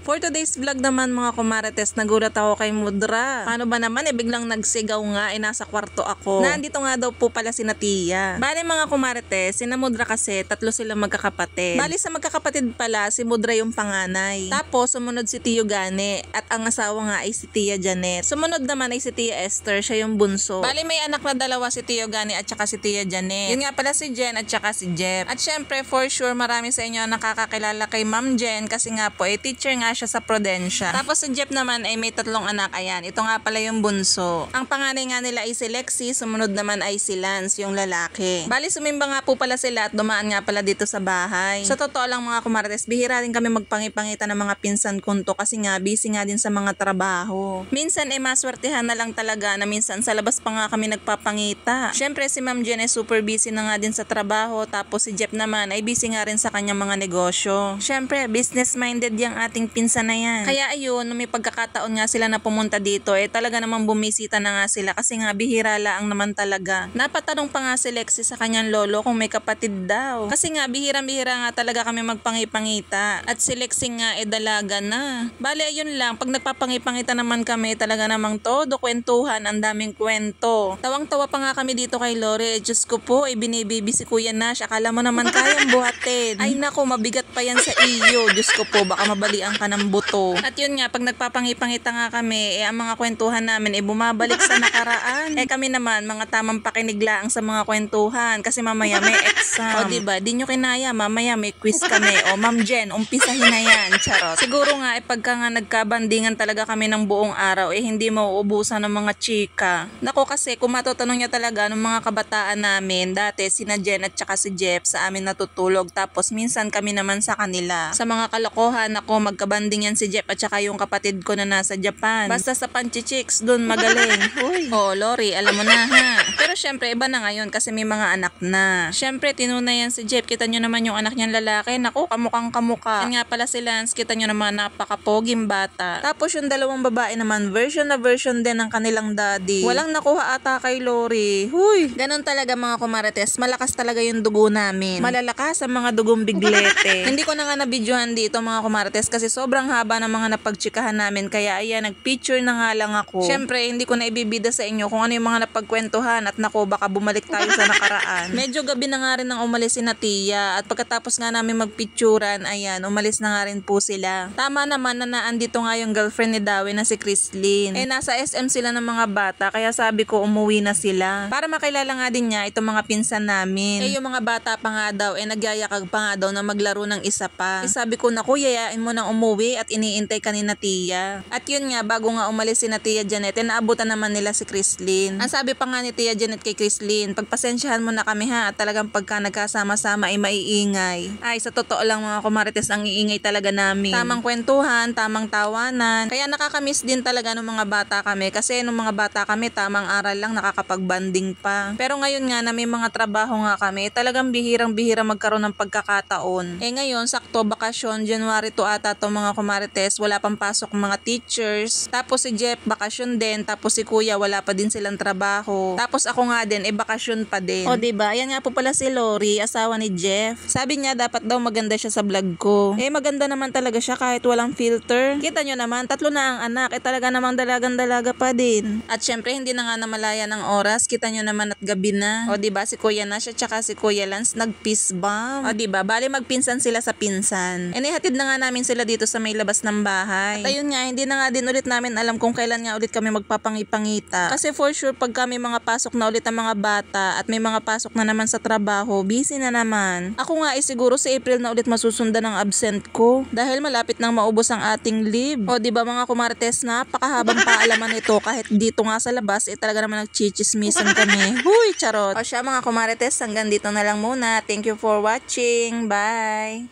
For today's vlog naman mga kumarites, nagulat ako kay Mudra. Paano ba naman biglang nagsigaw nga nasa kwarto ako. Nandito nga daw po pala si Tia. Bali mga kumarites, sina Mudra kasi tatlo sila magkakapatid. Bali sa magkakapatid pala, si Mudra yung panganay. Tapos sumunod si Tio Gane at ang asawa nga ay si Tia Janet. Sumunod naman ay si Tia Esther, siya yung bunso. Bali may anak na dalawa si Tio Gane at saka si Tia Janet. Yun nga pala si Jen at saka si Jeff. At syempre for sure marami sa inyo ang nakakakilala kay Ma'am Jen kasi nga po teacher nga siya sa Prudencia. Tapos si Jeff naman ay may tatlong anak. Ayan, ito nga pala yung bunso. Ang panganay nga nila ay si Lexi, sumunod naman ay si Lance, yung lalaki. Bali sumimba nga po pala sila at dumaan nga pala dito sa bahay. Sa totoo lang mga kumarites, bihira rin kami magpangipangita ng mga pinsan kunto kasi nga busy nga din sa mga trabaho. Minsan maswertehan na lang talaga na minsan sa labas pa nga kami nagpapangita. Syempre si Ma'am Jen ay super busy na nga din sa trabaho, tapos si Jeff naman ay busy nga rin sa kanyang mga negosyo. Syempre business minded yung ating pinsan na yan. Kaya ayun, nung may pagkakataon nga sila na pumunta dito, talaga namang bumisita na nga sila kasi nga bihira lang naman talaga. Napatanong pa nga si Lexi sa kanyang lolo kung may kapatid daw. Kasi nga bihirang-bihira nga talaga kami magpangipangita. At si Lexi nga dalaga na. Bale ayun lang, pag nagpapangipangita naman kami, talaga namang todo kwentuhan, ang daming kwento. Tawang-tawa pa nga kami dito kay Lore. Diyos ko po, binibibi si Kuya Nash. Akala mo naman kayang buhatin. Ay nako, mabigat pa yan sa iyo. Diyos ko po, baka mabalian ka ng buto. At yun nga, pag nagpapangipangita nga kami, ang mga kwentuhan namin bumabalik sa nakaraan. Kami naman, mga tamang pakinig lang sa mga kwentuhan kasi mamaya may exam. O diba, di nyo kinaya, mamaya may quiz kami. O Ma'am Jen, umpisahin na yan. Charot. Siguro nga, pagka nga nagkabandingan talaga kami ng buong araw, hindi mauubusan ng mga chika. Nako kasi, kung matutanong niya talaga ng mga kabataan namin, dati sina Jen at saka si Jeff sa amin natutulog. Tapos minsan kami naman sa kanila. Sa mga kalokohan, ako magkabanding yan si Jeff at saka yung kapatid ko na nasa Japan. Basta sa panchichicks, dun magaling. Uy. Oh, Lori, alam mo na ha. Pero syempre, iba na ngayon kasi may mga anak na. Syempre, tinunay yan si Jeff. Kita nyo naman yung anak niyang lalaki. Naku, kamukhang kamuka. Yan nga pala si Lance. Kita nyo naman napakapoging bata. Tapos yung dalawang babae naman, version na version din ng kanilang daddy. Walang nakuha ata kay Lori. Huy. Ganon talaga mga kumarites. Malakas talaga yung dugo namin. Malalakas ang mga dugong biglete. Hindi ko na nga nabidyohan dito mga kumarites kasi sobrang haba ng mga napagtsikahan namin. Kaya ayan, nagpicture na nga lang ako. Syempre, hindi ko na ibibida sa inyo kung ano yung mga napagkwentuhan at nako, baka bumalik tayo sa nakaraan. Medyo gabi na nga rin nang umalis si Tia at pagkatapos nga namin magpicturan, ayan, umalis na nga rin po sila. Tama naman na naandito nga yung girlfriend ni Dawi na si Chrislyn. Nasa SM sila ng mga bata kaya sabi ko umuwi na sila. Para makilala nga din niya itong mga pinsan namin. Yung mga bata pa nga daw, nagyayakag pa nga daw na maglaro ng isa pa. Sabi ko, naku, yayain mo nang umuwi at iniintay ka ni Tia. At yun nga, bago nga umalis si Tia Janet, naabutan naman nila si Chrislyn. Ang sabi pa nga ni Tia Janet kay Chrislyn, pagpasensyahan mo na kami ha, at talagang pagka nagkasama-sama ay maiingay. Ay, sa totoo lang mga kumarites, ang iingay talaga namin. Tamang kwentuhan, tamang tawanan. Kaya nakakamiss din talaga ng mga bata kami kasi nung mga bata kami, tamang aral lang, nakakapag-banding pa. Pero ngayon nga na may mga trabaho nga kami, talagang bihirang-bihira magkaroon ng pagkakataon. Ngayon, sakto, bakasyon, January 2 ata to mga kumarites, wala pang pasok mga teachers. Tapos si Jeff, bakasyon din. Tapos si Kuya, wala pa din silang trabaho. Tapos ako nga din, bakasyon pa din. O diba, yan nga po pala si Lori, asawa ni Jeff. Sabi niya, dapat daw maganda siya sa vlog ko. Maganda naman talaga siya kahit walang filter. Kita nyo naman, tatlo na ang anak. Talaga namang dalagang-dalaga pa din. At syempre, hindi na nga namalaya ng oras. Kita nyo naman at gabi na. O diba, si Kuya Nash at saka si Kuya Lance nag-peace bomb. O diba, bali magpinsan sila sa pinsan. Hatid na nga namin sila dito sa may labas ng bahay. At ayun nga, hindi na nga din ulit namin alam kung kailan nga ulit kami magpapangipangita. Kasi for sure, pag kami mga pasok na ulit ang mga bata at may mga pasok na naman sa trabaho, busy na naman. Ako nga siguro sa April na ulit masusundan ang absent ko. Dahil malapit nang maubos ang ating leave. O diba mga kumarites, napakahabang paalaman ito. Kahit dito nga sa labas, talaga naman nagchichismisan kami. Huy, charot. O siya mga kumarites, hanggang dito na lang muna. Thank you for watching. Bye!